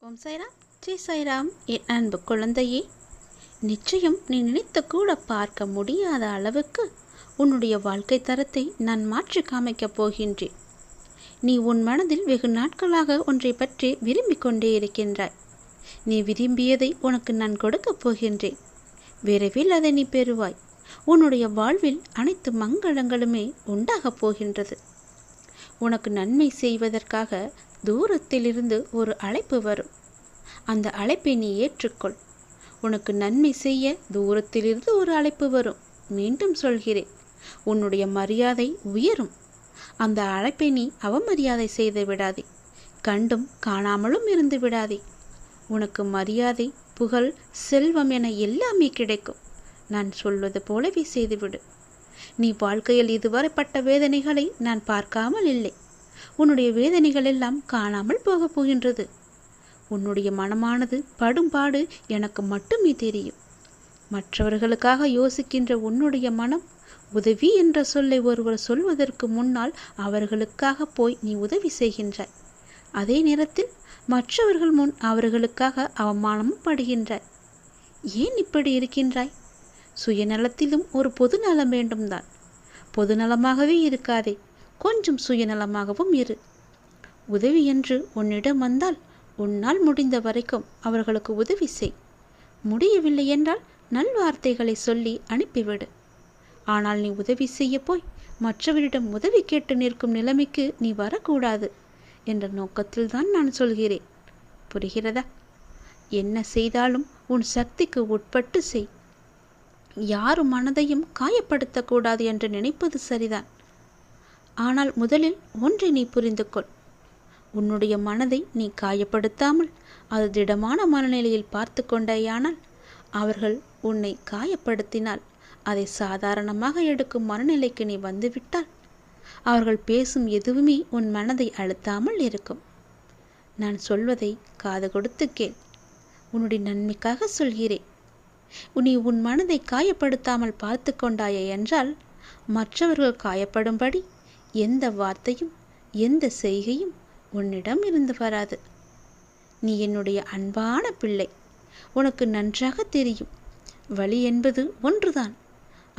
ஓம் சாய்ராம், ஜெய் சாய்ராம். என் அன்பு குழந்தையே, நிச்சயம் நீ நினைத்து கூட பார்க்க முடியாத அளவுக்கு உன்னுடைய வாழ்க்கை தரத்தை நான் மாற்றி காமிக்கப் போகின்றேன். நீ உன் மனதில் வெகு நாட்களாக ஒன்றை பற்றி விரும்பிக் கொண்டே இருக்கின்றாய். நீ விரும்பியதை உனக்கு நான் கொடுக்கப் போகின்றேன். விரைவில் அதை நீ பெறுவாய். உன்னுடைய வாழ்வில் அனைத்து மங்களங்களுமே உண்டாகப் போகின்றது. உனக்கு நன்மை செய்வதற்காக தூரத்திலிருந்து ஒரு அழைப்பு வரும். அந்த அழைப்பை நீ ஏற்றுக்கொள். உனக்கு நன்மை செய்ய தூரத்திலிருந்து ஒரு அழைப்பு வரும். மீண்டும் சொல்கிறேன், உன்னுடைய மரியாதை உயரும். அந்த அழைப்பை நீ அவமரியாதை செய்து விடாதே. கண்டும் காணாமலும் இருந்து விடாதே. உனக்கு மரியாதை, புகழ், செல்வம் என எல்லாமே கிடைக்கும். நான் சொல்வது போலவே செய்துவிடு. நீ வாழ்க்கையில் இதுவரை பட்ட வேதனைகளை நான் பார்க்காமல் இல்லை. உன்னுடைய வேதனைகள் எல்லாம் காணாமல் போகப் போகின்றது. உன்னுடைய மனமானது படும்பாடு எனக்கு மட்டுமே தெரியும். மற்றவர்களுக்காக யோசிக்கின்ற உன்னுடைய மனம் உதவி என்ற சொல்லை ஒருவர் சொல்வதற்கு முன்னால் அவர்களுக்காக போய் நீ உதவி செய்கின்றாய். அதே நேரத்தில் மற்றவர்கள் முன் அவர்களுக்காக அவமானமும் படுகின்றாய். ஏன் இப்படி இருக்கின்றாய்? சுயநலத்திலும் ஒரு பொதுநலம் வேண்டும்தான். பொதுநலமாகவே இருக்காதே, கொஞ்சம் சுயநலமாகவும் இரு. உதவி என்று உன்னிடம் வந்தால் உன்னால் முடிந்த வரைக்கும் அவர்களுக்கு உதவி செய். முடியவில்லை என்றால் நல்வார்த்தைகளை சொல்லி அனுப்பிவிடு. ஆனால் நீ உதவி செய்ய போய் மற்றவரிடம் உதவி கேட்டு நிற்கும் நிலைமைக்கு நீ வரக்கூடாது என்ற நோக்கத்தில்தான் நான் சொல்கிறேன். புரிகிறதா? என்ன செய்தாலும் உன் சக்திக்கு உட்பட்டு செய். யாரும் மனதையும் காயப்படுத்தக்கூடாது என்று நினைப்பது சரிதான். ஆனால் முதலில் ஒன்றை நீ புரிந்து கொள். உன்னுடைய மனதை நீ காயப்படுத்தாமல் அது திடமான மனநிலையில் பார்த்து கொண்டேயானால், அவர்கள் உன்னை காயப்படுத்தினால் அதை சாதாரணமாக எடுக்கும் மனநிலைக்கு நீ வந்துவிட்டால், அவர்கள் பேசும் எதுவுமே உன் மனதை அழுத்தாமல் இருக்கும். நான் சொல்வதை காது கொடுத்து கேள். உன்னுடைய நன்மைக்காக சொல்கிறேன். நீ உன் மனதை காயப்படுத்தாமல் பார்த்து கொண்டாயே என்றால், மற்றவர்கள் காயப்படும்படி எந்த வார்த்தையும் எந்த செய்கையும் உன்னிடம் இருந்து வராது. நீ என்னுடைய அன்பான பிள்ளை. உனக்கு நன்றாக தெரியும், வலி என்பது ஒன்றுதான்.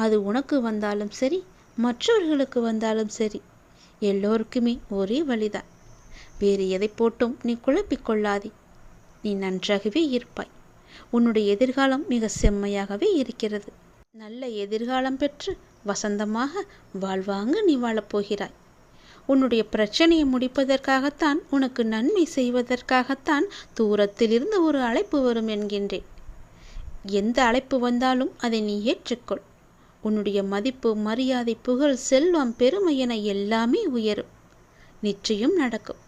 அது உனக்கு வந்தாலும் சரி, மற்றவர்களுக்கு வந்தாலும் சரி, எல்லோருக்குமே ஒரே வழிதான். வேறு எதை போட்டும் நீ குழப்பிக்கொள்ளாதே. நீ நன்றாகவே இருப்பாய். உன்னுடைய எதிர்காலம் மிக செம்மையாகவே இருக்கிறது. நல்ல எதிர்காலம் பெற்று வசந்தமாக வாழ்வாங்க நீ வாழப்போகிறாய். உன்னுடைய பிரச்சனையை முடிப்பதற்காகத்தான், உனக்கு நன்மை செய்வதற்காகத்தான் தூரத்திலிருந்து ஒரு அழைப்பு வரும் என்கின்றேன். எந்த அழைப்பு வந்தாலும் அதை நீ ஏற்றுக்கொள். உன்னுடைய மதிப்பு, மரியாதை, புகழ், செல்வம், பெருமை என எல்லாமே உயரும். நிச்சயம் நடக்கும்.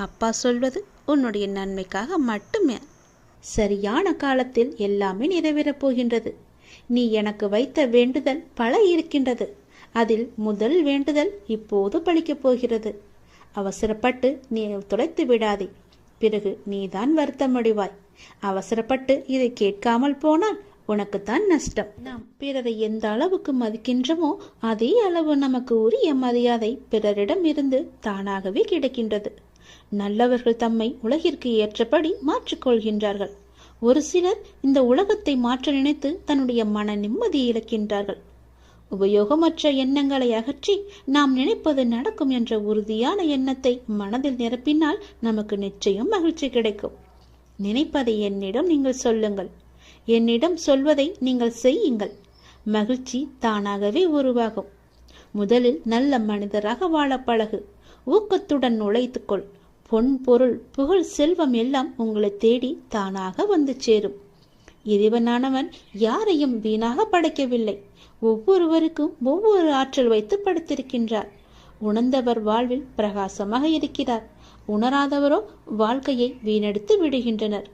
அப்பா சொல்வது உன்னுடைய நன்மைக்காக மட்டுமே. சரியான காலத்தில் எல்லாமே நிறைவேறப் போகின்றது. நீ எனக்கு வைத்த வேண்டுதல் பல இருக்கின்றது. அதில் முதல் வேண்டுதல் இப்போது பலிக்கப் போகிறது. அவசரப்பட்டு நீ தொலைத்து விடாதே. பிறகு நீதான் வருத்தமடைவாய். அவசரப்பட்டு இதை கேட்காமல் போனால் உனக்குத்தான் நஷ்டம். நாம் பிறரை எந்த அளவுக்கு மதிக்கின்றோமோ அதே அளவு நமக்கு உரிய மரியாதை பிறரிடம் இருந்து தானாகவே கிடைக்கின்றது. நல்லவர்கள் தம்மை உலகிற்கு ஏற்றபடி மாற்றிக்கொள்கின்றார்கள். ஒரு சிலர் இந்த உலகத்தை மாற்ற நினைத்து தன்னுடைய மன நிம்மதியை இழக்கின்றார்கள். உபயோகமற்ற எண்ணங்களை அகற்றி நாம் நினைப்பது நடக்கும் என்ற உறுதியான எண்ணத்தை மனதில் நிரப்பினால் நமக்கு நிச்சயம் மகிழ்ச்சி கிடைக்கும். நினைப்பதை என்னிடம் நீங்கள் சொல்லுங்கள். என்னிடம் சொல்வதை நீங்கள் செய்யுங்கள். மகிழ்ச்சி தானாகவே உருவாகும். முதலில் நல்ல மனிதராக வாழ பழகு. ஊக்கத்துடன் உழைத்துக்கொள். பொன், பொருள், புகழ், செல்வம் எல்லாம் உங்களை தேடி தானாக வந்து சேரும். இறைவனானவன் யாரையும் வீணாக படைக்கவில்லை. ஒவ்வொருவருக்கும் ஒவ்வொரு ஆற்றல் வைத்து படைத்திருக்கின்றார். உணர்ந்தவர் வாழ்வில் பிரகாசமாக இருக்கிறார். உணராதவரோ வாழ்க்கையை வீணடித்து விடுகின்றனர்.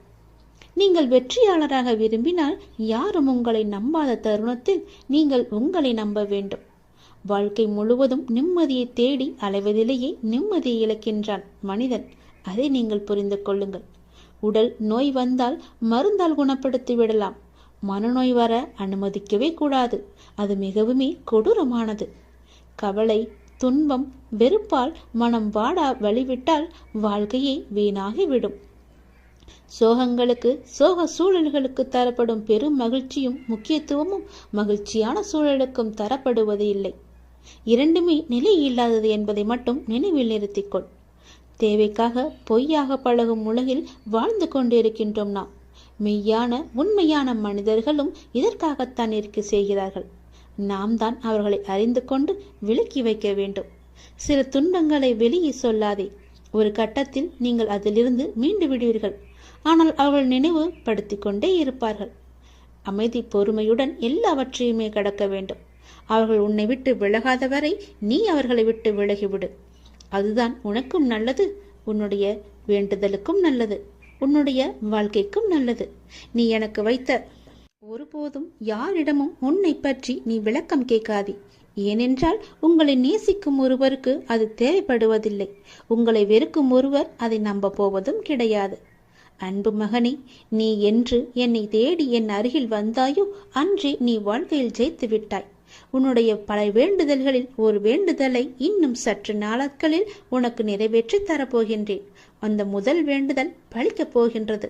நீங்கள் வெற்றியாளராக விரும்பினால் யாரும் உங்களை நம்பாத தருணத்தில் நீங்கள் உங்களை நம்ப வேண்டும். வாழ்க்கை முழுவதும் நிம்மதியை தேடி அலைவதிலேயே நிம்மதியை இழக்கின்றான் மனிதன். அதை நீங்கள் புரிந்து கொள்ளுங்கள். உடல் நோய் வந்தால் மருந்தால் குணப்படுத்தி விடலாம். மனநோய் வர அனுமதிக்கவே கூடாது. அது மிகவுமே கொடூரமானது. கவலை, துன்பம், வெறுப்பால் மனம் வாடா வழிவிட்டால் வாழ்க்கையை வீணாகிவிடும். சோகங்களுக்கு சோக சூழல்களுக்கு தரப்படும் பெரும் மகிழ்ச்சியும் முக்கியத்துவமும் மகிழ்ச்சியான சூழலுக்கும் தரப்படுவது இல்லை. இரண்டுமே நிலை இல்லாதது என்பதை மட்டும் நினைவில் நிறுத்திக்கொள். தேவைக்காக பொய்யாக பழகும் உலகில் வாழ்ந்து கொண்டிருக்கின்றோம் நாம். மெய்யான உண்மையான மனிதர்களும் இதற்காகத்தான் இருக்க செய்கிறார்கள். நாம் தான் அவர்களை அறிந்து கொண்டு விலக்கி வைக்க வேண்டும். சில துன்பங்களை வெளியே சொல்லாதே. ஒரு கட்டத்தில் நீங்கள் அதிலிருந்து மீண்டு விடுவீர்கள். ஆனால் அவர்கள் நினைவு படுத்தி கொண்டே இருப்பார்கள். அமைதி பொறுமையுடன் எல்லாவற்றையுமே கடக்க வேண்டும். அவர்கள் உன்னை விட்டு விலகாத வரை நீ அவர்களை விட்டு விலகிவிடு. அதுதான் உனக்கும் நல்லது, உன்னுடைய வேண்டுதலுக்கும் நல்லது, உன்னுடைய வாழ்க்கைக்கும் நல்லது. நீ எனக்கு வைத்த ஒருபோதும் யாரிடமும் உன்னை பற்றி நீ விளக்கம் கேட்காதே. ஏனென்றால் உங்களை நேசிக்கும் ஒருவருக்கு அது தேவைப்படுவதில்லை. உங்களை வெறுக்கும் ஒருவர் அதை நம்ப போவதும் கிடையாது. அன்பு மகனே, நீ என்று என்னை தேடி என் அருகில் வந்தாயோ அன்றே நீ வாழ்க்கையில் ஜெயித்து விட்டாய். உன்னுடைய பல வேண்டுதல்களில் ஒரு வேண்டுதலை இன்னும் சற்று நாட்களில் உனக்கு நிறைவேற்றி தரப்போகின்றேன். அந்த முதல் வேண்டுதல் பலிக்கப் போகின்றது.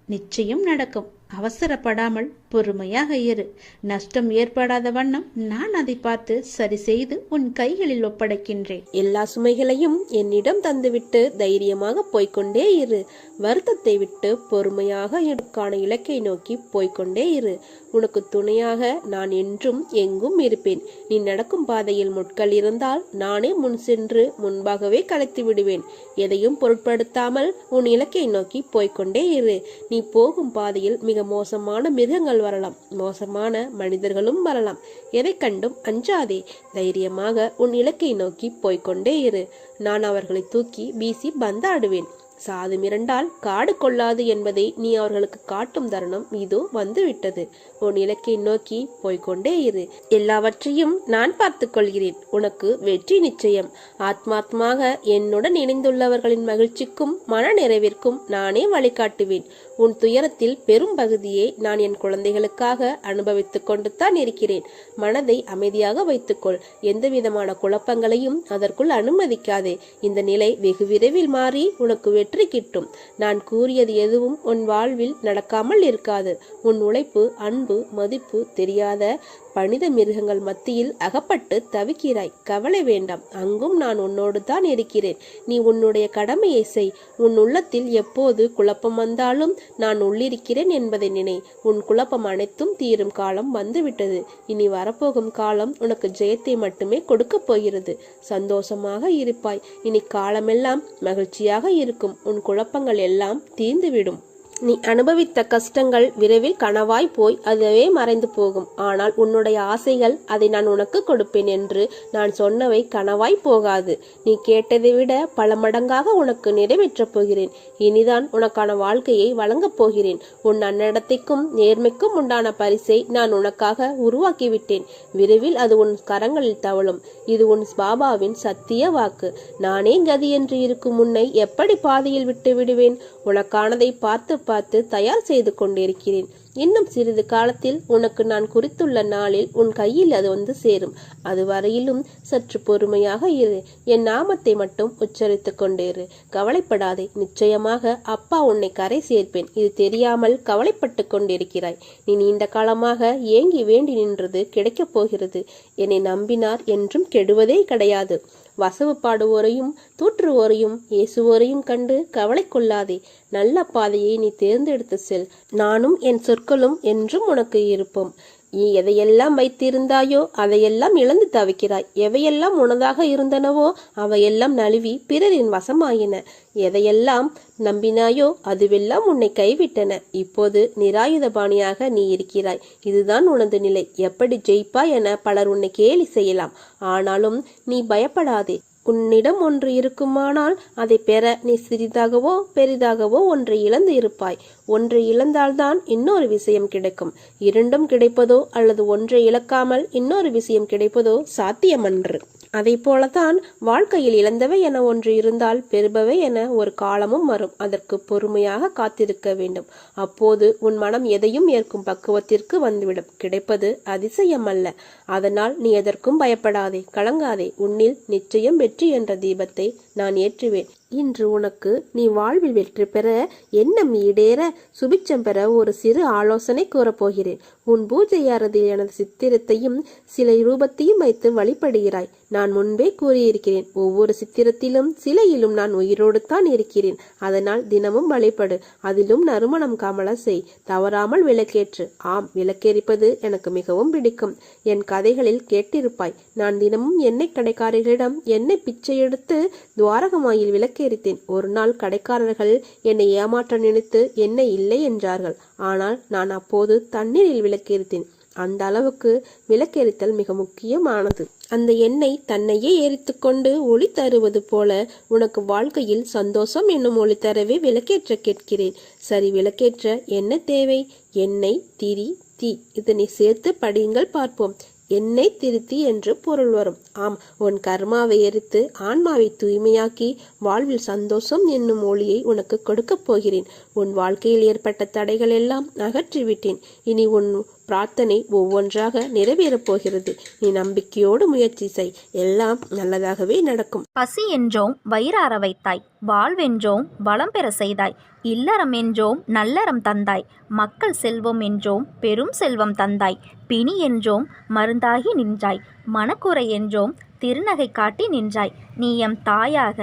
நிச்சயம் நடக்கும். அவசரப்படாமல் பொறுமையாக இரு. நஷ்டம் ஏற்படாத வண்ணம் நான் அதை பார்த்து சரி செய்து உன் கைகளில் ஒப்படைக்கின்றேன். எல்லா சுமைகளையும் என்னிடம் தந்துவிட்டு தைரியமாக போய்கொண்டே இரு. வருத்தத்தை விட்டு பொறுமையாக எனக்கான இலக்கை நோக்கி போய்கொண்டே இரு. உனக்கு துணையாக நான் என்றும் எங்கும் இருப்பேன். நீ நடக்கும் பாதையில் முட்கள் இருந்தால் நானே முன் சென்று முன்பாகவே கலைத்து விடுவேன். எதையும் பொருட்படுத்தாமல் உன் இலக்கை நோக்கி போய்கொண்டே இரு. நீ போகும் பாதையில் மிக மோசமான மிருகங்கள் வரலாம், மோசமான மனிதர்களும் வரலாம். எதை கண்டும் அஞ்சாதே. தைரியமாக உன் இலக்கை நோக்கி போய்கொண்டே இரு. நான் அவர்களை தூக்கி வீசி பந்தாடுவேன். சாது மிரண்டால் காடு கொள்ளாது என்பதை நீ அவர்களுக்கு காட்டும் தருணம் இதோ வந்துவிட்டது. உன் இலக்கை நோக்கி போய்கொண்டே இரு. எல்லாவற்றையும் நான் பார்த்து கொள்கிறேன். உனக்கு வெற்றி நிச்சயம். ஆத்மாத்மாக என்னுடன் இணைந்துள்ளவர்களின் மகிழ்ச்சிக்கும் மன நிறைவிற்கும் நானே வழிகாட்டுவேன். உன் துயரத்தில் பெரும் பகுதியை நான் என் குழந்தைகளுக்காக அனுபவித்துக் கொண்டு தான் இருக்கிறேன். மனதை அமைதியாக வைத்துக்கொள். எந்த விதமான குழப்பங்களையும் அதற்குள் அனுமதிக்காதே. இந்த நிலை வெகு விரைவில் மாறி உனக்கு வெற்றி கிட்டும். நான் கூறியது எதுவும் உன் வாழ்வில் நடக்காமல் இருக்காது. உன் உழைப்பு, அன்பு, மதிப்பு தெரியாத பணித மிருகங்கள் மத்தியில் அகப்பட்டு தவிக்கிறாய். கவலை வேண்டாம். அங்கும் நான் உன்னோடு தான் இருக்கிறேன். நீ உன்னுடைய கடமையை செய். உன் உள்ளத்தில் எப்போது குழப்பம் வந்தாலும் நான் உள்ளிருக்கிறேன் என்பதை நினை. உன் குழப்பம் அனைத்தும் தீரும் காலம் வந்துவிட்டது. இனி வரப்போகும் காலம் உனக்கு ஜெயத்தை மட்டுமே கொடுக்க போகிறது. சந்தோஷமாக இருப்பாய். இனி காலமெல்லாம் மகிழ்ச்சியாக இருக்கும். உன் குழப்பங்கள் எல்லாம் தீர்ந்துவிடும். நீ அனுபவித்த கஷ்டங்கள் விரைவில் கனவாய் போய் அதுவே மறைந்து போகும். ஆனால் உன்னுடைய ஆசைகள், அதை நான் உனக்கு கொடுப்பேன் என்று நான் சொன்னவை கனவாய் போகாது. நீ கேட்டதை விட பல மடங்காக உனக்கு நிறைவேற்றப் போகிறேன். இனிதான் உனக்கான வாழ்க்கையை வழங்கப் போகிறேன். உன் நன்னடத்தைக்கும் நேர்மைக்கும் உண்டான பரிசை நான் உனக்காக உருவாக்கிவிட்டேன். விரைவில் அது உன் கரங்களில் தவழும். இது உன் பாபாவின் சத்திய வாக்கு. நானே கதி என்று இருக்கும் உன்னை எப்படி பாதையில் விட்டு விடுவேன்? உனக்கானதை பார்த்து பார்த்து தயார் செய்து கொண்டிருக்கிறேன். இன்னும் சிறிது காலத்தில் உனக்கு நான் குறித்துள்ள நாளில் உன் கையில் அது வந்து சேரும். அதுவரையிலும் சற்று பொறுமையாக இரு. என் நாமத்தை மட்டும் உச்சரித்து கொண்டிரு. கவலைப்படாதே. நிச்சயமாக அப்பா உன்னை கரை சேர்ப்பேன். இது தெரியாமல் கவலைப்பட்டு கொண்டிருக்கிறாய். நீ நீண்ட காலமாக ஏங்கி வேண்டி நின்றது கிடைக்கப் போகிறது. என்னை நம்பினார் என்றும் கெடுவதே கிடையாது. வசவு பாடுவோரையும் தூற்றுவோரையும் ஏசுவோரையும் கண்டு கவலை கொள்ளாதே. நல்ல பாதையை நீ தேர்ந்தெடுத்து செல். நானும் என் சொற்களும் என்றும் உனக்கு இருப்போம். நீ எதையெல்லாம் வைத்திருந்தாயோ அதையெல்லாம் இழந்து தவிக்கிறாய். எவையெல்லாம் உனதாக இருந்தனவோ அவையெல்லாம் நழுவி பிறரின் வசமாயின. எதையெல்லாம் நம்பினாயோ அதுவெல்லாம் உன்னை கைவிட்டன. இப்போது நிராயுதபாணியாக நீ இருக்கிறாய். இதுதான் உனது நிலை. எப்படி ஜெயிப்பாய் என பலர் உன்னை கேலி செய்யலாம். ஆனாலும் நீ பயப்படாதே. உன்னிடம் ஒன்று இருக்குமானால் அதை பெற நீ சிறிதாகவோ பெரிதாகவோ ஒன்றை இழந்து இருப்பாய். ஒன்றை இழந்தால்தான் இன்னொரு விஷயம் கிடைக்கும். இரண்டும் கிடைப்பதோ அல்லது ஒன்றை இழக்காமல் இன்னொரு விஷயம் கிடைப்பதோ சாத்தியமன்று. அதை போலத்தான் வாழ்க்கையில் இழந்தவை என ஒன்று இருந்தால் பெறுபவை என ஒரு காலமும் வரும். அதற்கு பொறுமையாக காத்திருக்க வேண்டும். அப்போது உன் மனம் எதையும் ஏற்கும் பக்குவத்திற்கு வந்துவிடும். கிடைப்பது அதிசயம் அல்ல. அதனால் நீ எதற்கும் பயப்படாதே, கலங்காதே. உன்னில் நிச்சயம் வெற்றி என்ற தீபத்தை நான் ஏற்றுவேன். இன்று உனக்கு நீ வாழ்வில் வெற்றி பெற, எண்ணம் ஈடேற, சுபிட்சம் பெற ஒரு சிறு ஆலோசனை கூறப்போகிறேன். உன் பூஜை அறையில் எனது சித்திரத்தையும் சிலை ரூபத்தையும் வைத்து வழிபடுகிறாய். நான் முன்பே கூறியிருக்கிறேன், ஒவ்வொரு சித்திரத்திலும் சிலையிலும் நான் உயிரோடு தான் இருக்கிறேன். அதனால் தினமும் வழிபடு. அதிலும் நறுமணம் கமல செய். தவறாமல் விளக்கேற்று. ஆம், விளக்கேறிப்பது எனக்கு மிகவும் பிடிக்கும். என் கதைகளில் கேட்டிருப்பாய். நான் தினமும் எண்ணெய் கடைக்காரர்களிடம் எண்ணெய் பிச்சை எடுத்து துவாரகமாயில் விளக்கேறித்தேன். ஒரு நாள் கடைக்காரர்கள் என்னை ஏமாற்ற நினைத்து எண்ணெய் இல்லை என்றார்கள். ஆனால் நான் அப்போது தண்ணீரில் விளக்கேறித்தேன். அந்த அளவுக்கு விளக்கெரித்தல் மிக முக்கியமானது. அந்த எண்ணெய் தன்னையே எரித்துக்கொண்டு ஒளி தருவது போல உனக்கு வாழ்க்கையில் சந்தோஷம் என்னும் ஒளி தரவே விளக்கேற்ற கேட்கிறேன். சரி, விளக்கேற்ற என்ன தேவை? எண்ணெய், திரி, தீ. இதனை சேர்த்து படியுங்கள், பார்ப்போம். எண்ணெய் திருத்தி என்று பொருள் வரும். ஆம், உன் கர்மாவை எரித்து ஆன்மாவை தூய்மையாக்கி வாழ்வில் சந்தோஷம் என்னும் ஒளியை உனக்கு கொடுக்கப் போகிறேன். உன் வாழ்க்கையில் ஏற்பட்ட தடைகள் எல்லாம் அகற்றிவிட்டேன். இனி உன் பிரார்த்தனை ஒவ்வொன்றாக நிறைவேறப் போகிறது. நீ நம்பிக்கையோடு முயற்சி செய். எல்லாம் நல்லதாகவே நடக்கும். பசி என்றோம் வயிறார வைத்தாய், வாழ்வென்றோம் வளம் பெற செய்தாய், இல்லறம் என்றோம் நல்லறம் தந்தாய், மக்கள் செல்வம் என்றோம் பெரும் செல்வம் தந்தாய், பிணி என்றோம் மருந்தாகி நின்றாய், மனக்குறை என்றோம் திருநகை காட்டி நின்றாய். நீ எம் தாயாக,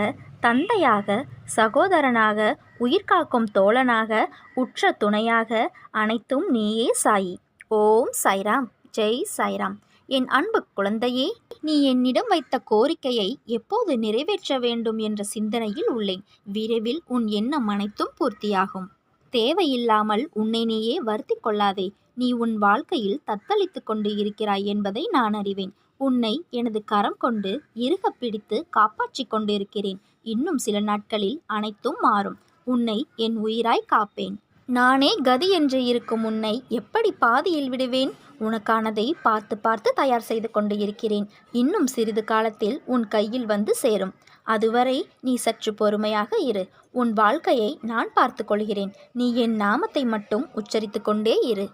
தந்தையாக, சகோதரனாக, உயிர்காக்கும் தோழனாக, உற்ற துணையாக, அனைத்தும் நீயே சாயி. ஓம் சாய்ராம். ஜெய் சாய்ராம். என் அன்பு குழந்தையே, நீ என்னிடம் வைத்த கோரிக்கையை எப்போது நிறைவேற்ற வேண்டும் என்ற சிந்தனையில் உள்ளேன். விரைவில் உன் எண்ணம் அனைத்தும் பூர்த்தியாகும். தேவையில்லாமல் உன்னை நீயே வருத்தி கொள்ளாதே. நீ உன் வாழ்க்கையில் தத்தளித்து கொண்டு இருக்கிறாய் என்பதை நான் அறிவேன். உன்னை எனது கரம் கொண்டு இறுக பிடித்து காப்பாற்றி கொண்டிருக்கிறேன். இன்னும் சில நாட்களில் அனைத்தும் மாறும். உன்னை என் உயிராய் காப்பேன். நானே கதி என்று இருக்கும் உன்னை எப்படி பாதியில் விடுவேன்? உனக்கானதை பார்த்து பார்த்து தயார் செய்து கொண்டு இருக்கிறேன். இன்னும் சிறிது காலத்தில் உன் கையில் வந்து சேரும். அதுவரை நீ சற்று பொறுமையாக இரு. உன் வாழ்க்கையை நான் பார்த்து கொள்கிறேன். நீ என் நாமத்தை மட்டும் உச்சரித்து கொண்டே இரு.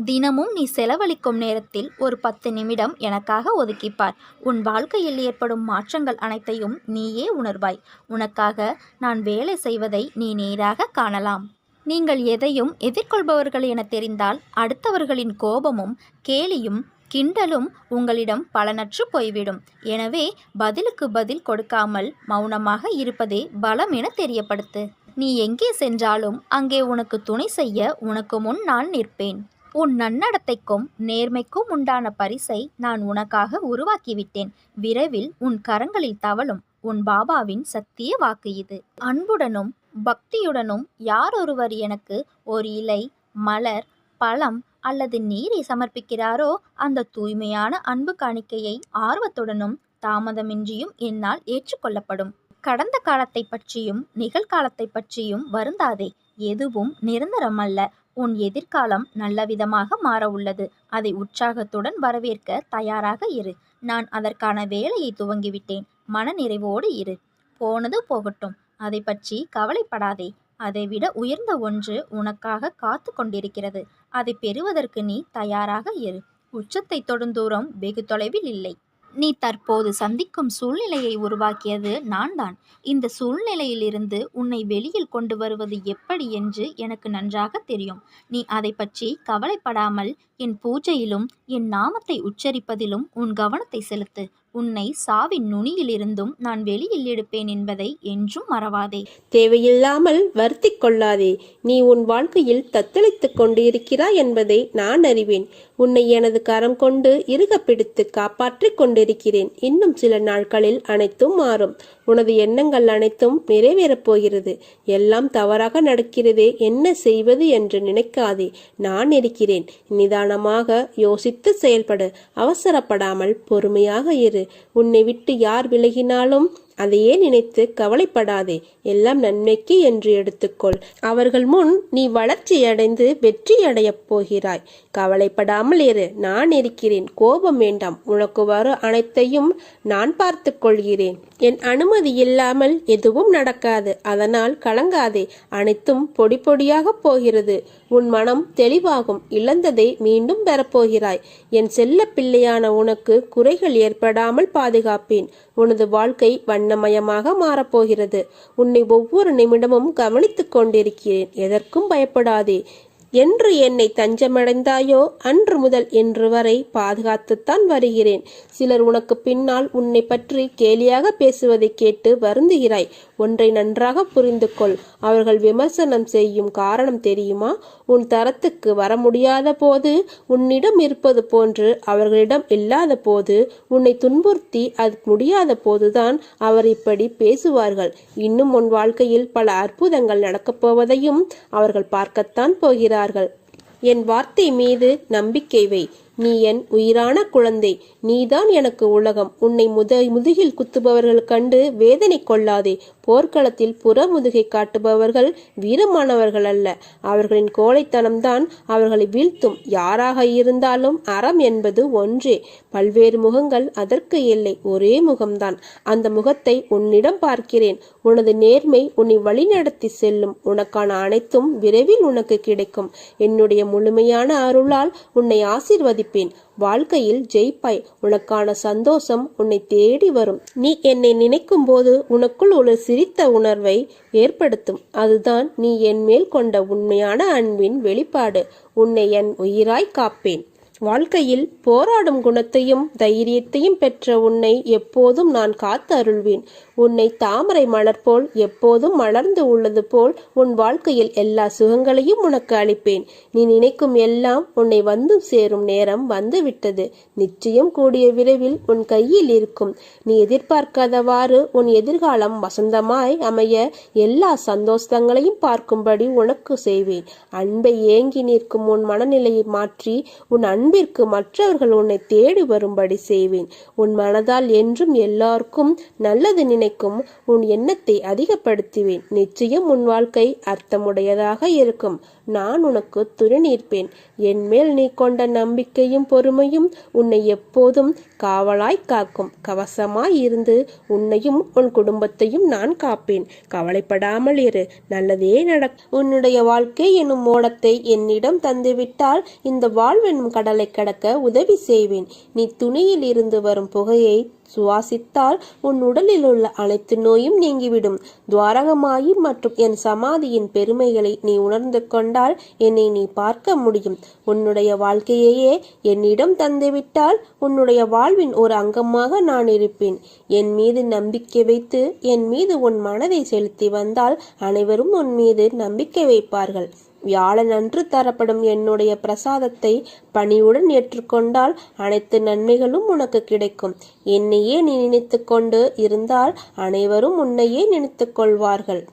தினமும் நீ செலவழிக்கும் நேரத்தில் ஒரு 10 நிமிடம் எனக்காக ஒதுக்கிப்பார். உன் வாழ்க்கையில் ஏற்படும் மாற்றங்கள் அனைத்தையும் நீயே உணர்வாய். உனக்காக நான் வேலை செய்வதை நீ நேராக காணலாம். நீங்கள் எதையும் எதிர்கொள்பவர்கள் என தெரிந்தால் அடுத்தவர்களின் கோபமும் கேலியும் கிண்டலும் உங்களிடம் பலனற்று போய்விடும். எனவே பதிலுக்கு பதில் கொடுக்காமல் மௌனமாக இருப்பதே பலம் என தெரியப்படுத்து. நீ எங்கே சென்றாலும் அங்கே உனக்கு துணை செய்ய உனக்கு முன் நான் நிற்பேன். உன் நன்னடத்தைக்கும் நேர்மைக்கும் உண்டான பரிசை நான் உனக்காக உருவாக்கிவிட்டேன். விரைவில் உன் கரங்களில் தவழும் உன் பாபாவின் சத்திய வாக்கு இது. அன்புடனும் பக்தியுடனும் யாரொருவர் எனக்கு ஒரு இலை, மலர், பழம் அல்லது நீரை சமர்ப்பிக்கிறாரோ அந்த தூய்மையான அன்பு காணிக்கையை ஆர்வத்துடனும் தாமதமின்றியும் என்னால் ஏற்றுக்கொள்ளப்படும். கடந்த காலத்தை பற்றியும் நிகழ்காலத்தை பற்றியும் வருந்தாதே. எதுவும் நிரந்தரமல்ல. உன் எதிர்காலம் நல்லவிதமாக மாற உள்ளது. அதை உற்சாகத்துடன் வரவேற்க தயாராக இரு. நான் அதற்கான வேலையை துவங்கிவிட்டேன். மனநிறைவோடு இரு. போனது போகட்டும். அதை பற்றி கவலைப்படாதே. அதைவிட உயர்ந்த ஒன்று உனக்காக காத்து கொண்டிருக்கிறது. அதை பெறுவதற்கு நீ தயாராக இரு. உச்சத்தை தொடும் தூரம் வெகு தொலைவில் இல்லை. நீ தற்போது சந்திக்கும் சூழ்நிலையை உருவாக்கியது நான் தான். இந்த சூழ்நிலையிலிருந்து உன்னை வெளியில் கொண்டு வருவது எப்படி என்று எனக்கு நன்றாக தெரியும். நீ அதை பற்றி கவலைப்படாமல் என் பூஜையிலும் என் நாமத்தை உச்சரிப்பதிலும் உன் கவனத்தை செலுத்து. உன்னை சாவின் நுனியிலிருந்தும் நான் வெளியில் எடுப்பேன் என்பதை என்றும் மறவாதே. தேவையில்லாமல் வருத்தி கொள்ளாதே. நீ உன் வாழ்க்கையில் தத்தளித்துக் கொண்டு இருக்கிறாய் என்பதை நான் அறிவேன். உன்னை எனது கரம் கொண்டு இறுக பிடித்து காப்பாற்றிக் கொண்டிருக்கிறேன். இன்னும் சில நாட்களில் அனைத்தும் மாறும். உனது எண்ணங்கள் அனைத்தும் நிறைவேறப் போகிறது. எல்லாம் தவறாக நடக்கிறதே, என்ன செய்வது என்று நினைக்காதே. நான் இருக்கிறேன். நிதானமாக யோசித்து செயல்படு. அவசரப்படாமல் பொறுமையாக இரு. உன்னை விட்டு யார் விலகினாலும் அதையே நினைத்து கவலைப்படாதே. எல்லாம் நன்மைக்கு என்று எடுத்துக்கொள். அவர்கள் முன் நீ வளர்ச்சியடைந்து வெற்றியடையப் போகிறாய். கவலைப்படாமல் இரு. நான் இருக்கிறேன். கோபம் வேண்டாம். உனக்கு வரும் அனைத்தையும் நான் பார்த்து கொள்கிறேன். என் அனுமதி இல்லாமல் எதுவும் நடக்காது. அதனால் கலங்காதே. அனைத்தும் பொடி பொடியாக போகிறது. உன் மனம் தெளிவாகும். இழந்ததை மீண்டும் பெறப்போகிறாய். என் செல்ல பிள்ளையான உனக்கு குறைகள் ஏற்படாமல் பாதுகாப்பேன். உனது வாழ்க்கை வண்ணமயமாக மாறப்போகிறது. உன்னை ஒவ்வொரு நிமிடமும் கவனித்துக் கொண்டிருக்கிறேன். எதற்கும் பயப்படாதே. என்று என்னை தஞ்சமடைந்தாயோ அன்று முதல் இன்று வரை பாதுகாத்துத்தான் வருகிறேன். சிலர் உனக்கு பின்னால் உன்னை பற்றி கேலியாக பேசுவதை கேட்டு வருந்துகிறாய். ஒன்றை நன்றாக புரிந்து கொள். அவர்கள் விமர்சனம் செய்யும் காரணம் தெரியுமா? உன் தரத்துக்கு வர முடியாத போது, உன்னிடம் இருப்பது போன்று அவர்களிடம் இல்லாத போது, உன்னை துன்புறுத்தி அது முடியாத போதுதான் அவர் இப்படி பேசுவார்கள். இன்னும் உன் வாழ்க்கையில் பல அற்புதங்கள் நடக்கப் போவதையும் அவர்கள் பார்க்கத்தான் போகிறார்கள். என் வார்த்தை மீது நம்பிக்கை வை. நீ என் உயிரான குழந்தை. நீதான் எனக்கு உலகம். உன்னை முதுகில் குத்துபவர்கள் கண்டு வேதனை கொள்ளாதே. போர்க்களத்தில் புற முதுகை காட்டுபவர்கள் வீரமானவர்கள் அல்ல. அவர்களின் கோழைத்தனம்தான் அவர்களை வீழ்த்தும். யாராக இருந்தாலும் அறம் என்பது ஒன்றே. பல்வேறு முகங்கள் அதற்கு இல்லை. ஒரே முகம்தான். அந்த முகத்தை உன்னிடம் பார்க்கிறேன். உனது நேர்மை உன்னை வழிநடத்தி செல்லும். உனக்கான அனைத்தும் விரைவில் உனக்கு கிடைக்கும். என்னுடைய முழுமையான அருளால் உன்னை ஆசீர்வதிப்பேன். வாழ்க்கையில் ஜெயிப்பாய். உனக்கான சந்தோஷம் உன்னை தேடி வரும். நீ என்னை நினைக்கும் போது உனக்குள் ஒரு சிரித்த உணர்வை ஏற்படுத்தும். அதுதான் நீ என் மேல் கொண்ட உண்மையான அன்பின் வெளிப்பாடு. உன்னை என் உயிராய் காப்பேன். வாழ்க்கையில் போராடும் குணத்தையும் தைரியத்தையும் பெற்ற உன்னை எப்போதும் நான் காத்து அருள்வேன். உன்னை தாமரை மலர் போல் எப்போதும் மலர்ந்து உள்ளது போல் உன் வாழ்க்கையில் எல்லா சுகங்களையும் உனக்கு அளிப்பேன். நீ நினைக்கும் எல்லாம் உன்னை வந்து சேரும் நேரம் வந்துவிட்டது. நிச்சயம் கூடிய விரைவில் உன் கையில் இருக்கும். நீ எதிர்பார்க்காதவாறு உன் எதிர்காலம் வசந்தமாய் அமைய எல்லா சந்தோஷங்களையும் பார்க்கும்படி உனக்கு செய்வேன். அன்பை ஏங்கி நிற்கும் உன் மனநிலையை மாற்றி உன் அன்பிற்கு மற்றவர்கள் உன்னை தேடி வரும்படி செய்வேன். உன் மனதால் என்றும் எல்லாருக்கும் நல்லது நினைக்கும் உன் எண்ணத்தை அதிகப்படுத்துவேன். நிச்சயம் உன் வாழ்க்கை அர்த்தமுடையதாக இருக்கும். நான் உனக்கு துணை நிற்பேன். என் மேல் நீ கொண்ட நம்பிக்கையும் பொறுமையும் உன்னை எப்போதும் காவலாய் காக்கும். கவசமாய் இருந்து உன்னையும் உன் குடும்பத்தையும் நான் காப்பேன். கவலைப்படாமல் இரு. நல்லதே நடக்கும். உன்னுடைய வாழ்க்கை எனும் ஓடத்தை என்னிடம் தந்துவிட்டால் இந்த வாழ்வெனும் கடலை கடக்க உதவி செய்வேன். நீ துணியில் இருந்து வரும் புகையை சுவாசித்தால் உன் உடலில் உள்ள அனைத்து நோயும் நீங்கிவிடும். துவாரகமாயி மற்றும் என் சமாதியின் பெருமைகளை நீ உணர்ந்து கொண்டால் என்னை நீ பார்க்க முடியும். உன்னுடைய வாழ்க்கையையே என்னிடம் தந்துவிட்டால் உன்னுடைய வாழ்வின் ஒரு அங்கமாக நான் இருப்பேன். என் மீது நம்பிக்கை வைத்து என் மீது உன் மனதை செலுத்தி வந்தால் அனைவரும் உன் மீது நம்பிக்கை வைப்பார்கள். வியாழன் அன்று தரப்படும் என்னுடைய பிரசாதத்தை பணிவுடன் ஏற்றுக்கொண்டால் அனைத்து நன்மைகளும் உனக்கு கிடைக்கும். என்னையே நீ நினைத்து கொண்டு இருந்தால் அனைவரும் உன்னையே நினைத்து கொள்வார்கள்.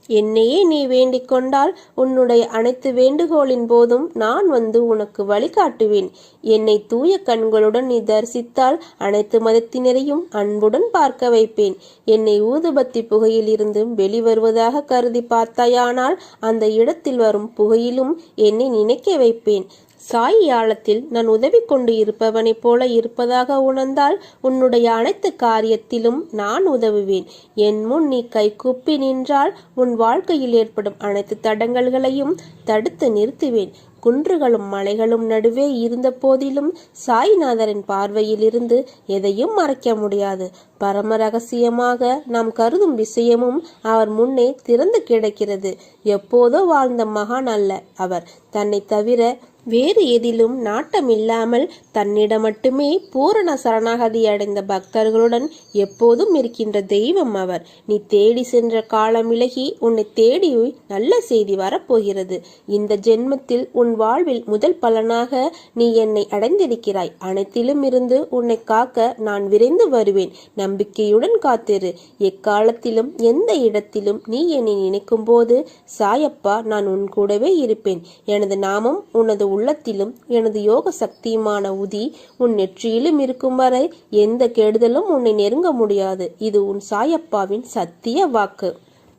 என்னையே நீ வேண்டிக் கொண்டால் உன்னுடைய அனைத்து வேண்டுகோளின் போதும் நான் வந்து உனக்கு வழிகாட்டுவேன். என்னை தூய கண்களுடன் நீ தரிசித்தால் அனைத்து மதத்தினரையும் அன்புடன் பார்க்க வைப்பேன். என்னை ஊதுபத்தி புகையில் இருந்து வெளிவருவதாக கருதி பார்த்தாயானால் அந்த இடத்தில் வரும் புகையிலும் என்னை நினைக்க வைப்பேன். சாய் ஆழத்தில் நான் உதவி கொண்டு இருப்பவனைப் போல இருப்பதாக உணர்ந்தால் உன்னுடைய அனைத்து காரியத்திலும் நான் உதவுவேன். என் முன் நீ கைகூப்பி நின்றால் உன் வாழ்க்கையில் ஏற்படும் அனைத்து தடங்கல்களையும் தடுத்து நிறுத்துவேன். குன்றுகளும் மலைகளும் நடுவே இருந்த போதிலும் சாய்நாதரின் பார்வையில் இருந்து எதையும் மறைக்க முடியாது. பரம ரகசியமாக நாம் கருதும் விஷயமும் அவர் முன்னே திறந்து கிடக்கிறது. எப்போதோ வாழ்ந்த மகான் அல்ல அவர். தன்னை தவிர வேறு எதிலும் நாட்டமில்லாமல் தன்னிடம் மட்டுமே பூரண சரணாகதி அடைந்த பக்தர்களுடன் எப்போதும் இருக்கின்ற தெய்வம் அவர். நீ தேடி சென்ற காலம் விலகி உன்னை தேடி நல்ல செய்தி வரப்போகிறது. இந்த ஜென்மத்தில் உன் வாழ்வில் முதல் பலனாக நீ என்னை அடைந்திருக்கிறாய். அனைத்திலும் இருந்து உன்னை காக்க நான் விரைந்து வருவேன். நம்பிக்கையுடன் காத்திரு. எக்காலத்திலும் எந்த இடத்திலும் நீ என்னை நினைக்கும் போது சாயப்பா நான் உன் கூடவே இருப்பேன். எனது நாமம் உனது உள்ளத்திலும் எனது யோக சக்தியுமான உதி உன் நெற்றியிலும் இருக்கும் வரை எந்த கெடுதலும் உன்னை நெருங்க முடியாது. இது உன் சாயப்பாவின் சத்திய வாக்கு.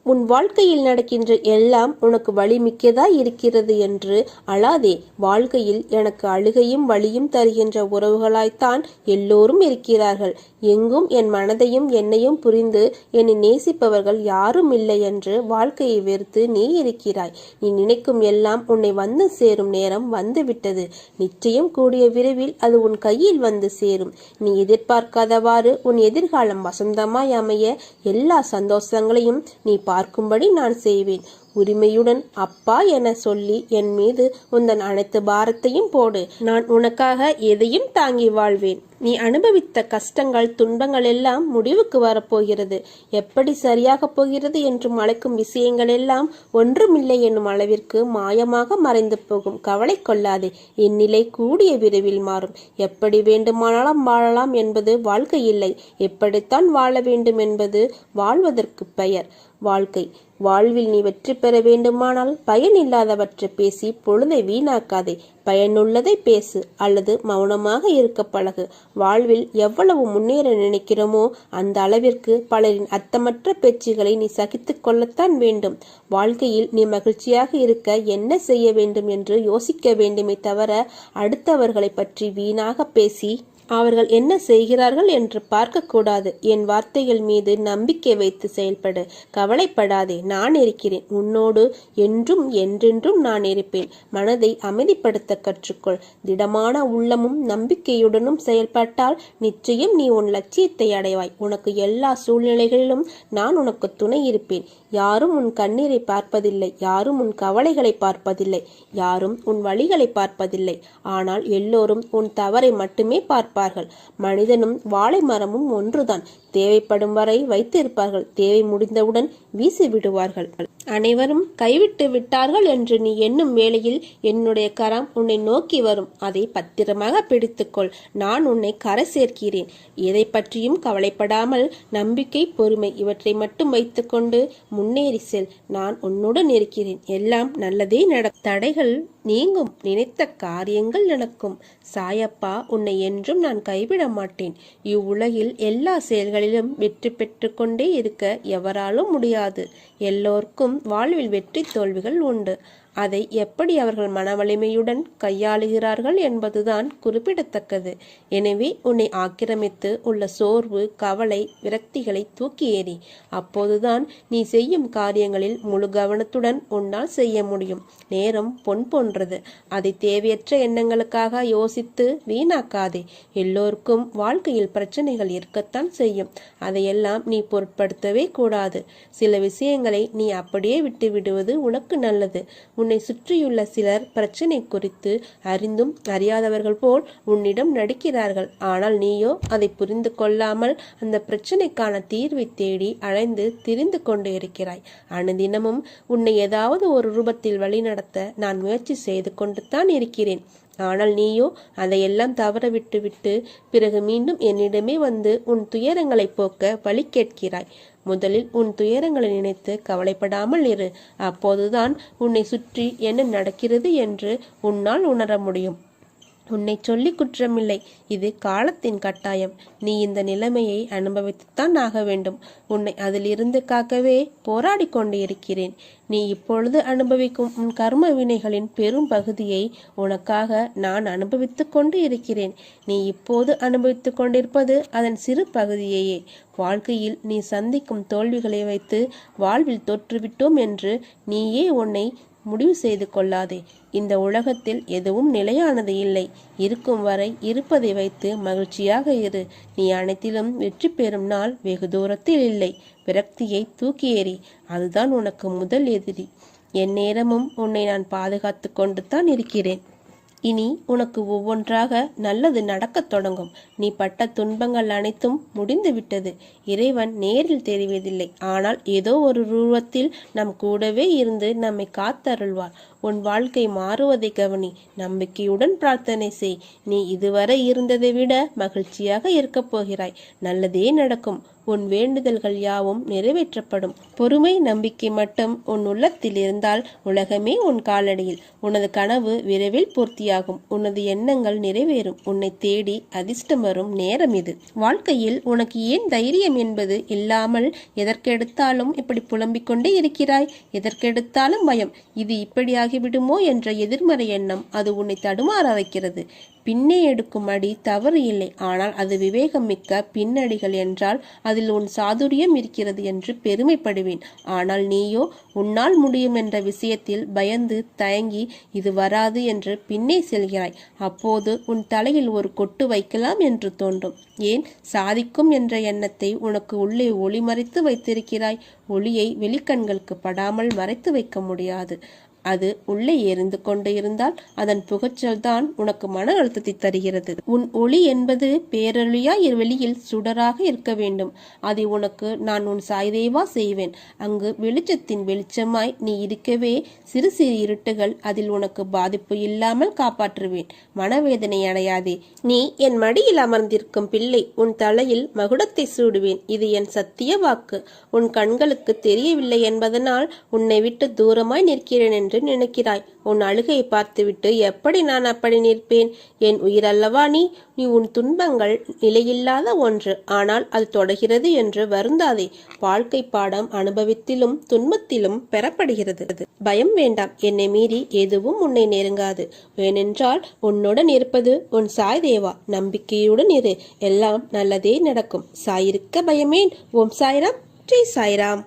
உன் வாழ்க்கையில் நடக்கின்ற எல்லாம் உனக்கு வலிமிக்கதாய் இருக்கிறது என்று அழாதே. வாழ்க்கையில் எனக்கு அழுகையும் வலியும் தருகின்ற உறவுகளாய்த்தான் எல்லோரும் இருக்கிறார்கள். எங்கும் என் மனதையும் என்னையும் புரிந்து என்னை நேசிப்பவர்கள் யாரும் இல்லை என்று வாழ்க்கையை வெறுத்து நீ இருக்கிறாய். நீ நினைக்கும் எல்லாம் உன்னை வந்து சேரும் நேரம் வந்துவிட்டது. நிச்சயம் கூடிய விரைவில் அது உன் கையில் வந்து சேரும். நீ எதிர்பார்க்காதவாறு உன் எதிர்காலம் வசந்தமாய் அமைய எல்லா சந்தோஷங்களையும் நீ பார்க்கும்படி நான் செய்வேன். உரிமையுடன் அப்பா என சொல்லி என் மீது உந்தன் அனைத்து பாரத்தையும் போடு. நான் உனக்காக எதையும் தாங்கி வாழ்வேன். நீ அனுபவித்த கஷ்டங்கள் துன்பங்கள் எல்லாம் முடிவுக்கு வரப்போகிறது. எப்படி சரியாக போகிறது என்று அழைக்கும் விஷயங்கள் எல்லாம் ஒன்றுமில்லை என்னும் அளவிற்கு மாயமாக மறைந்து போகும். கவலை கொள்ளாதே. இந்நிலை கூடிய விரைவில் மாறும். எப்படி வேண்டுமானாலும் வாழலாம் என்பது வாழ்க்கை இல்லை. எப்படித்தான் வாழ வேண்டும் என்பது வாழ்வதற்கு பெயர். வாழ்க்கை வாழ்வில் நீ வெற்றி பெற வேண்டுமானால் பயன் இல்லாதவற்றை பேசி பொழுதை வீணாக்காதே. பயனுள்ளதை பேசு அல்லது மௌனமாக இருக்க பழகு. வாழ்வில் எவ்வளவு முன்னேற நினைக்கிறோமோ அந்த அளவிற்கு பலரின் அர்த்தமற்ற பேச்சுகளை நீ சகித்து கொள்ளத்தான் வேண்டும். வாழ்க்கையில் நீ மகிழ்ச்சியாக இருக்க என்ன செய்ய வேண்டும் என்று யோசிக்க வேண்டுமே தவிர அடுத்தவர்களை பற்றி வீணாக பேசி அவர்கள் என்ன செய்கிறார்கள் என்று பார்க்கக்கூடாது. என் வார்த்தைகள் மீது நம்பிக்கை வைத்து செயல்படு. கவலைப்படாதே, நான் இருக்கிறேன். உன்னோடு என்றும் என்றென்றும் நான் இருப்பேன். மனதை அமைதிப்படுத்த கற்றுக்கொள். திடமான உள்ளமும் நம்பிக்கையுடனும் செயல்பட்டால் நிச்சயம் நீ உன் லட்சியத்தை அடைவாய். உனக்கு எல்லா சூழ்நிலைகளிலும் நான் உனக்கு துணை இருப்பேன். யாரும் உன் கண்ணீரை பார்ப்பதில்லை. யாரும் உன் கவலைகளை பார்ப்பதில்லை. யாரும் உன் வழிகளை பார்ப்பதில்லை. ஆனால் எல்லோரும் உன் தவறை மட்டுமே பார்ப்பார்கள். மனிதனும் வாழை மரமும் ஒன்றுதான். தேவைப்படும் வரை வைத்திருப்பார்கள். தேவை முடிந்தவுடன் வீசி விடுவார்கள். அனைவரும் கைவிட்டு விட்டார்கள் என்று நீ எண்ணும் வேளையில் என்னுடைய கரம் உன்னை நோக்கி வரும். அதை பத்திரமாக பிடித்துக்கொள். நான் உன்னை கரை சேர்க்கிறேன். எதை பற்றியும் கவலைப்படாமல் நம்பிக்கை, பொறுமை இவற்றை மட்டும் வைத்துக்கொண்டு முன்னேறி செல். நான் உன்னுடன் இருக்கிறேன். எல்லாம் நல்லதே நடக்கும். தடைகள் நீங்கும். நினைத்த காரியங்கள் நடக்கும். சாயப்பா, உன்னை என்றும் நான் கைவிட மாட்டேன். இவ்வுலகில் எல்லா செயல்களிலும் வெற்றி பெற்று கொண்டே இருக்க எவராலும் முடியாது. எல்லோருக்கும் வாழ்வில் வெற்றி தோல்விகள் உண்டு. அதை எப்படி அவர்கள் மனவலிமையுடன் கையாளுகிறார்கள் என்பதுதான் குறிப்பிடத்தக்கது. எனவே உன்னை ஆக்கிரமித்து உள்ள சோர்வு, கவலை, விரக்திகளை தூக்கி எறி. அப்போதுதான் நீ செய்யும் காரியங்களில் முழு கவனத்துடன் உன்னால் செய்ய முடியும். நேரம் பொன் போன்றது. அதை தேவையற்ற எண்ணங்களுக்காக யோசித்து வீணாக்காதே. எல்லோருக்கும் வாழ்க்கையில் பிரச்சனைகள் இருக்கத்தான் செய்யும். அதையெல்லாம் நீ பொருட்படுத்தவே கூடாது. சில விஷயங்களை நீ அப்படியே விட்டு விடுவது உனக்கு நல்லது. உன்னை சுற்றியுள்ள சிலர் பிரச்சனை குறித்து அறிந்தும் அறியாதவர்கள் போல் உன்னிடம் நடிக்கிறார்கள். ஆனால் நீயோ அதை புரிந்து கொள்ளாமல் அந்த பிரச்சனைக்கான தீர்வை தேடி அலைந்து திரிந்து கொண்டு இருக்கிறாய். அனுதினமும் உன்னை ஏதாவது ஒரு ரூபத்தில் வழிநடத்த நான் முயற்சி செய்து கொண்டு தான் இருக்கிறேன். ஆனால் நீயோ அதையெல்லாம் தவற விட்டு பிறகு மீண்டும் என்னிடமே வந்து உன் துயரங்களை போக்க வழி கேட்கிறாய். முதலில் உன் துயரங்களை நினைத்து கவலைப்படாமல் இரு. அப்போதுதான் உன்னை சுற்றி என்ன நடக்கிறது என்று உன்னால் உணர முடியும். உன்னை சொல்லி குற்றமில்லை. இது காலத்தின் கட்டாயம். நீ இந்த நிலைமையை அனுபவித்துத்தான் ஆக வேண்டும். உன்னை அதிலிருந்து காக்கவே போராடி கொண்டு இருக்கிறேன். நீ இப்பொழுது அனுபவிக்கும் உன் கர்ம வினைகளின் பெரும் பகுதியை உனக்காக நான் அனுபவித்து கொண்டு இருக்கிறேன். நீ இப்போது அனுபவித்து கொண்டிருப்பது அதன் சிறு பகுதியையே. வாழ்க்கையில் நீ சந்திக்கும் தோல்விகளை வைத்து வாழ்வில் தோற்றுவிட்டோம் என்று நீயே உன்னை முடிவு செய்து கொள்ளாதே. இந்த உலகத்தில் எதுவும் நிலையானது இல்லை. இருக்கும் வரை இருப்பதை வைத்து மகிழ்ச்சியாக இரு. நீ அனைத்திலும் வெற்றி பெறும் நாள் வெகு தூரத்தில் இல்லை. விரக்தியை தூக்கி எறி. அதுதான் உனக்கு முதல் எதிரி. என் நேரமும் உன்னை நான் பாதுகாத்து கொண்டு தான் இருக்கிறேன். இனி உனக்கு ஒவ்வொன்றாக நல்லது நடக்கத் தொடங்கும். நீ பட்ட துன்பங்கள் அனைத்தும் முடிந்து விட்டது. இறைவன் நேரில் தெரிவதில்லை. ஆனால் ஏதோ ஒரு ரூபத்தில் நம் கூடவே இருந்து நம்மை காத்தருள்வார். உன் வாழ்க்கை மாறுவதை கவனி. நம்பிக்கையுடன் பிரார்த்தனை செய். நீ இதுவரை இருந்ததை விட மகிழ்ச்சியாக இருக்கப் போகிறாய். நல்லதே நடக்கும். உன் வேண்டுதல்கள் யாவும் நிறைவேற்றப்படும். பொறுமை நம்பிக்கை மட்டும் உன் உள்ளத்தில் இருந்தால் உலகமே உன் காலடியில். உனது கனவு விரைவில் பூர்த்தியாகும். உனது எண்ணங்கள் நிறைவேறும். உன்னை தேடி அதிர்ஷ்டம் வரும் நேரம் இது. வாழ்க்கையில் உனக்கு ஏன் தைரியம் என்பது இல்லாமல் எதற்கெடுத்தாலும் இப்படி புலம்பிக் கொண்டே இருக்கிறாய்? எதற்கெடுத்தாலும் பயம். இது இப்படியாகிவிடுமோ என்ற எதிர்மறை எண்ணம் அது உன்னை தடுமாற வைக்கிறது. பின்னே எடுக்கும் அடி தவறு இல்லை, ஆனால் அது விவேகம் மிக்க பின்னடிகள் என்றால் அதில் உன் சாதுரியம் இருக்கிறது என்று பெருமைப்படுவேன். ஆனால் நீயோ உன்னால் முடியும் என்ற விஷயத்தில் பயந்து தயங்கி இது வராது என்று பின்னே செல்கிறாய். அப்போது உன் தலையில் ஒரு கொட்டு வைக்கலாம் என்று தோன்றும். ஏன் சாதிக்கும் என்ற எண்ணத்தை உனக்கு உள்ளே ஒளி மறைத்து வைத்திருக்கிறாய். ஒளியை வெளிக்கண்களுக்கு படாமல் மறைத்து வைக்க முடியாது. அது உள்ளே எரிந்து கொண்டு இருந்தால் அதன் புகைச்சல் தான் உனக்கு மன அழுத்தத்தை தருகிறது. உன் ஒளி என்பது பேரொளியாய் வெளியில் சுடராக இருக்க வேண்டும். அதை உனக்கு நான் உன் சாய்தேவா செய்வேன். அங்கு வெளிச்சத்தின் வெளிச்சமாய் நீ இருக்கவே சிறு சிறு இருட்டுகள் அதில் உனக்கு பாதிப்பு இல்லாமல் காப்பாற்றுவேன். மனவேதனை அடையாதே. நீ என் மடியில் அமர்ந்திருக்கும் பிள்ளை. உன் தலையில் மகுடத்தை சூடுவேன். இது என் சத்திய வாக்கு. உன் கண்களுக்கு தெரியவில்லை என்பதனால் உன்னை விட்டு தூரமாய் நிற்கிறேன் என்று நினைக்கிறாய். உன் அழுகையை பார்த்துவிட்டு எப்படி நான் அப்படி நிற்பேன்? என் உயிரல்லவா நீ. உன் துன்பங்கள் நிலையில்லாத ஒன்று, ஆனால் அது தொடர்கிறது என்று வருந்தாதே. வாழ்க்கை பாடம் அனுபவத்திலும் துன்பத்திலும் பெறப்படுகிறது. பயம் வேண்டாம். என்னை மீறி எதுவும் உன்னை நெருங்காது. ஏனென்றால் உன்னுடன் இருப்பது உன் சாய் தேவா. நம்பிக்கையுடன் இரு, எல்லாம் நல்லதே நடக்கும். சாயிருக்க பயமேன். ஓம் சாய்ராம். ஜெய் சாய்ராம்.